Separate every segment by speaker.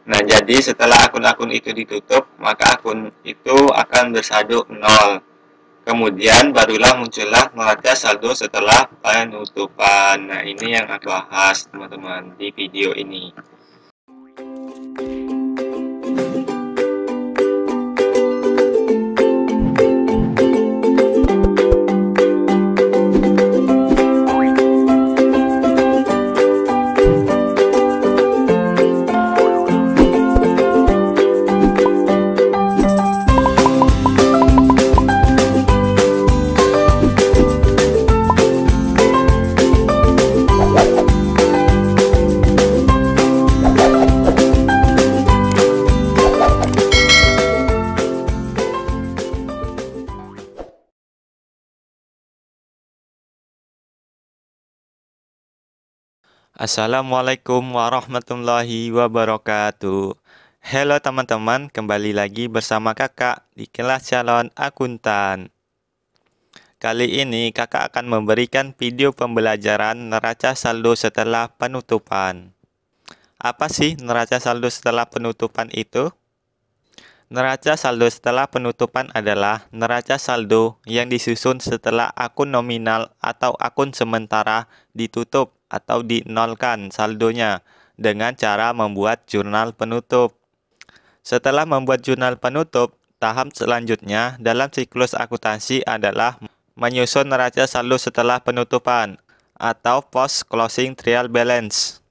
Speaker 1: Nah, jadi setelah akun-akun itu ditutup, maka akun itu akan bersaldo 0. Kemudian barulah muncullah neraca saldo setelah penutupan. Nah, ini yang aku bahas teman-teman di video ini. Assalamualaikum warahmatullahi wabarakatuh. Halo teman-teman, kembali lagi bersama kakak di kelas calon akuntan. Kali ini kakak akan memberikan video pembelajaran neraca saldo setelah penutupan. Apa sih neraca saldo setelah penutupan itu? Neraca saldo setelah penutupan adalah neraca saldo yang disusun setelah akun nominal atau akun sementara ditutup atau dinolkan saldonya dengan cara membuat jurnal penutup. Setelah membuat jurnal penutup, tahap selanjutnya dalam siklus akuntansi adalah menyusun neraca saldo setelah penutupan atau post closing trial balance.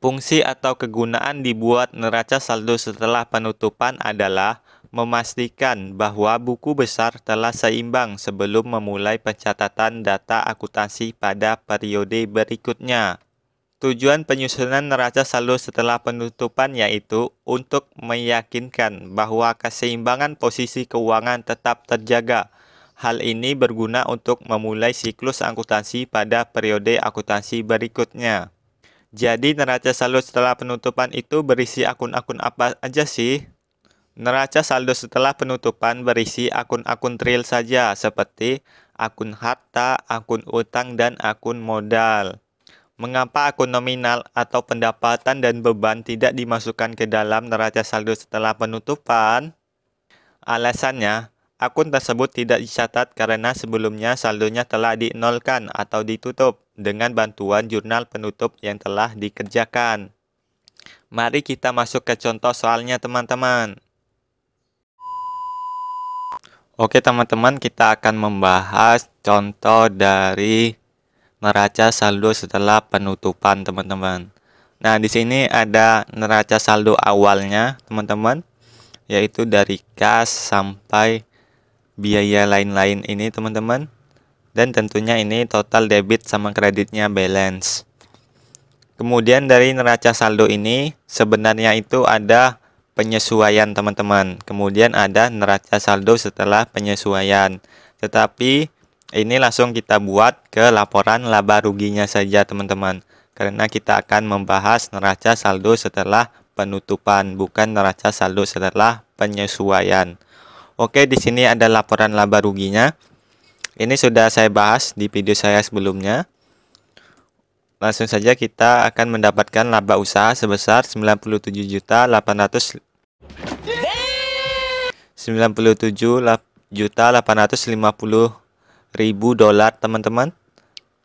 Speaker 1: Fungsi atau kegunaan dibuat neraca saldo setelah penutupan adalah memastikan bahwa buku besar telah seimbang sebelum memulai pencatatan data akuntansi pada periode berikutnya. Tujuan penyusunan neraca saldo setelah penutupan yaitu untuk meyakinkan bahwa keseimbangan posisi keuangan tetap terjaga. Hal ini berguna untuk memulai siklus akuntansi pada periode akuntansi berikutnya. Jadi neraca saldo setelah penutupan itu berisi akun-akun apa aja sih? Neraca saldo setelah penutupan berisi akun-akun real saja seperti akun harta, akun utang, dan akun modal. Mengapa akun nominal atau pendapatan dan beban tidak dimasukkan ke dalam neraca saldo setelah penutupan? Alasannya, akun tersebut tidak dicatat karena sebelumnya saldonya telah dinolkan atau ditutup dengan bantuan jurnal penutup yang telah dikerjakan. Mari kita masuk ke contoh soalnya teman-teman. Oke teman-teman, kita akan membahas contoh dari neraca saldo setelah penutupan teman-teman. Nah, di sini ada neraca saldo awalnya teman-teman, yaitu dari kas sampai biaya lain-lain ini teman-teman. Dan tentunya ini total debit sama kreditnya balance. Kemudian dari neraca saldo ini sebenarnya itu ada penyesuaian teman-teman. Kemudian ada neraca saldo setelah penyesuaian. Tetapi ini langsung kita buat ke laporan laba ruginya saja teman-teman. Karena kita akan membahas neraca saldo setelah penutupan, bukan neraca saldo setelah penyesuaian. Oke, di sini ada laporan laba ruginya. Ini sudah saya bahas di video saya sebelumnya. Langsung saja kita akan mendapatkan laba usaha sebesar 97.850.000 dolar teman-teman.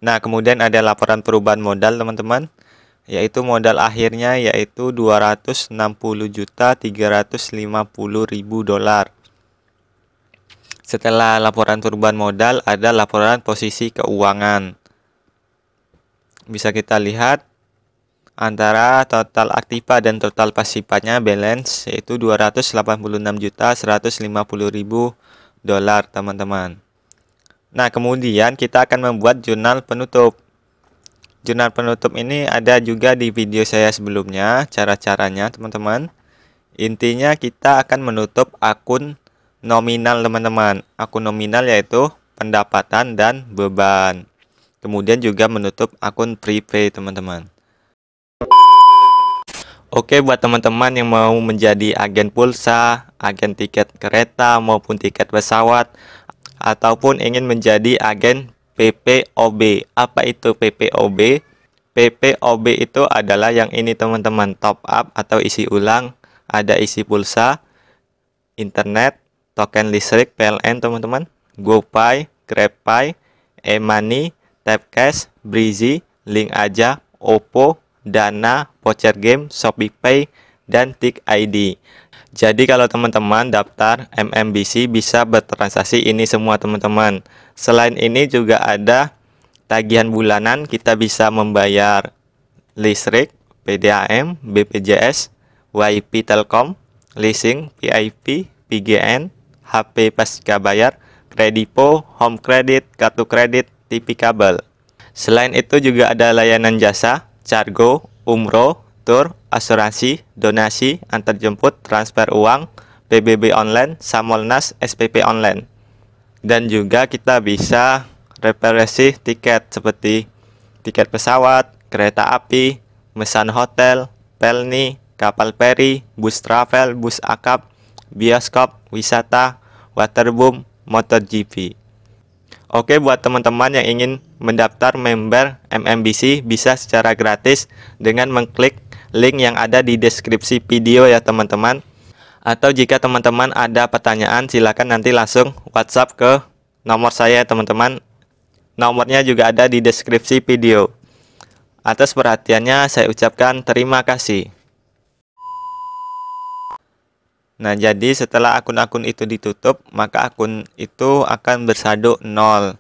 Speaker 1: Nah, kemudian ada laporan perubahan modal teman-teman, yaitu modal akhirnya yaitu 260.350.000 dolar. Setelah laporan perubahan modal ada laporan posisi keuangan. Bisa kita lihat antara total aktiva dan total pasifanya balance yaitu 286.150.000 dolar teman-teman. Nah, kemudian kita akan membuat jurnal penutup. Jurnal penutup ini ada juga di video saya sebelumnya, cara-caranya teman-teman. Intinya kita akan menutup akun nominal teman-teman. Akun nominal yaitu pendapatan dan beban. Kemudian juga menutup akun prepaid teman-teman. Oke, buat teman-teman yang mau menjadi agen pulsa, agen tiket kereta maupun tiket pesawat, ataupun ingin menjadi agen PPOB. Apa itu PPOB? PPOB itu adalah yang ini teman-teman, top up atau isi ulang ada isi pulsa, internet, token listrik PLN teman-teman, GoPay, GrabPay, e-money, Tapcash, Breezy, Link Aja, Oppo, Dana, Voucher Game, ShopeePay, dan Tik ID. Jadi kalau teman-teman daftar MMBC bisa bertransaksi ini semua teman-teman. Selain ini juga ada tagihan bulanan, kita bisa membayar listrik, PDAM, BPJS, WiFi Telkom, leasing, PIP, PGN, HP pasca bayar, Kredipo, home credit, kartu kredit, TV kabel. Selain itu juga ada layanan jasa, cargo, umroh, tur, asuransi, donasi, antarjemput, transfer uang, PBB online, Samolnas, SPP online. Dan juga kita bisa reservasi tiket seperti tiket pesawat, kereta api, mesan hotel, pelni, kapal feri, bus travel, bus akap, bioskop, wisata, waterboom, MotoGP. Oke, buat teman-teman yang ingin mendaftar member MMBC bisa secara gratis dengan mengklik link yang ada di deskripsi video ya teman-teman. Atau jika teman-teman ada pertanyaan silakan nanti langsung WhatsApp ke nomor saya teman-teman. Nomornya juga ada di deskripsi video. Atas perhatiannya saya ucapkan terima kasih. Nah, jadi setelah akun-akun itu ditutup, maka akun itu akan bersaldo 0.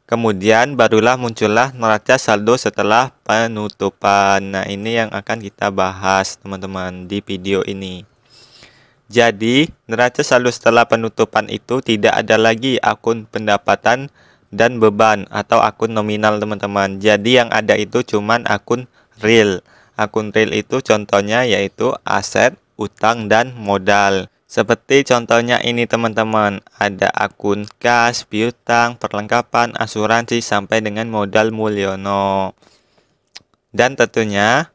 Speaker 1: Kemudian barulah muncullah neraca saldo setelah penutupan. Nah, ini yang akan kita bahas teman-teman di video ini. Jadi, neraca saldo setelah penutupan itu tidak ada lagi akun pendapatan dan beban atau akun nominal teman-teman. Jadi yang ada itu cuman akun real. Akun real itu contohnya yaitu aset, utang, dan modal. Seperti contohnya ini teman-teman, ada akun kas, piutang, perlengkapan, asuransi, sampai dengan modal Mulyono. Dan tentunya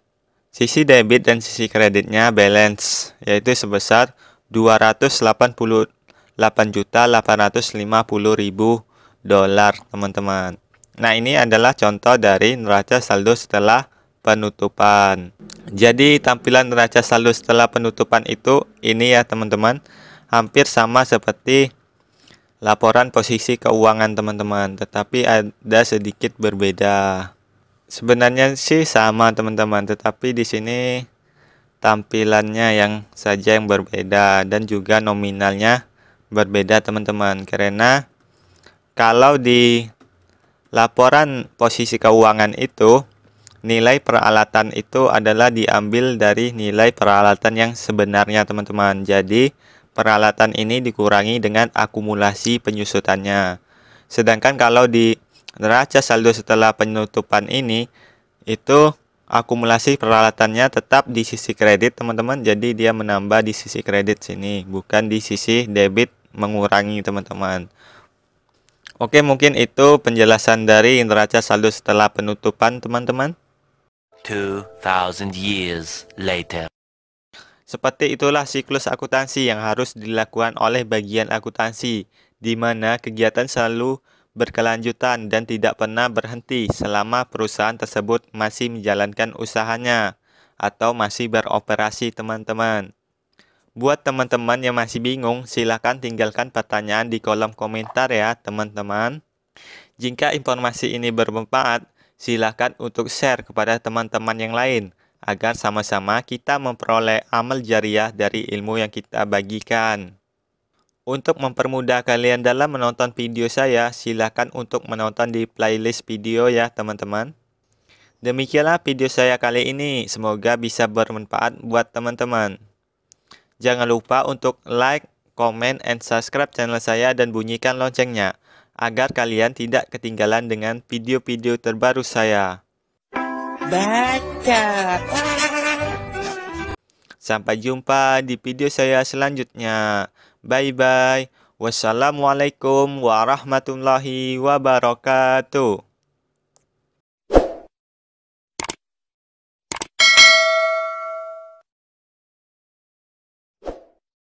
Speaker 1: sisi debit dan sisi kreditnya balance, yaitu sebesar 288.850.000 dolar teman-teman. Nah, ini adalah contoh dari neraca saldo setelah penutupan. Jadi tampilan neraca saldo setelah penutupan itu ini ya teman-teman, hampir sama seperti laporan posisi keuangan teman-teman, tetapi ada sedikit berbeda. Sebenarnya sih sama teman-teman, tetapi di sini tampilannya yang saja yang berbeda dan juga nominalnya berbeda teman-teman. Karena kalau di laporan posisi keuangan itu nilai peralatan itu adalah diambil dari nilai peralatan yang sebenarnya teman-teman. Jadi peralatan ini dikurangi dengan akumulasi penyusutannya. Sedangkan kalau di neraca saldo setelah penutupan ini itu akumulasi peralatannya tetap di sisi kredit teman-teman. Jadi dia menambah di sisi kredit sini, bukan di sisi debit mengurangi teman-teman. Oke, mungkin itu penjelasan dari neraca saldo setelah penutupan teman-teman.
Speaker 2: 2000 years later.
Speaker 1: Seperti itulah siklus akuntansi yang harus dilakukan oleh bagian akuntansi, di mana kegiatan selalu berkelanjutan dan tidak pernah berhenti selama perusahaan tersebut masih menjalankan usahanya atau masih beroperasi teman-teman. Buat teman-teman yang masih bingung, silakan tinggalkan pertanyaan di kolom komentar ya teman-teman. Jika informasi ini bermanfaat, silakan untuk share kepada teman-teman yang lain, agar sama-sama kita memperoleh amal jariah dari ilmu yang kita bagikan. Untuk mempermudah kalian dalam menonton video saya, silakan untuk menonton di playlist video ya teman-teman. Demikianlah video saya kali ini, semoga bisa bermanfaat buat teman-teman. Jangan lupa untuk like, comment, and subscribe channel saya dan bunyikan loncengnya, agar kalian tidak ketinggalan dengan video-video terbaru saya.
Speaker 3: Baca.
Speaker 1: Sampai jumpa di video saya selanjutnya. Bye-bye. Wassalamualaikum warahmatullahi wabarakatuh.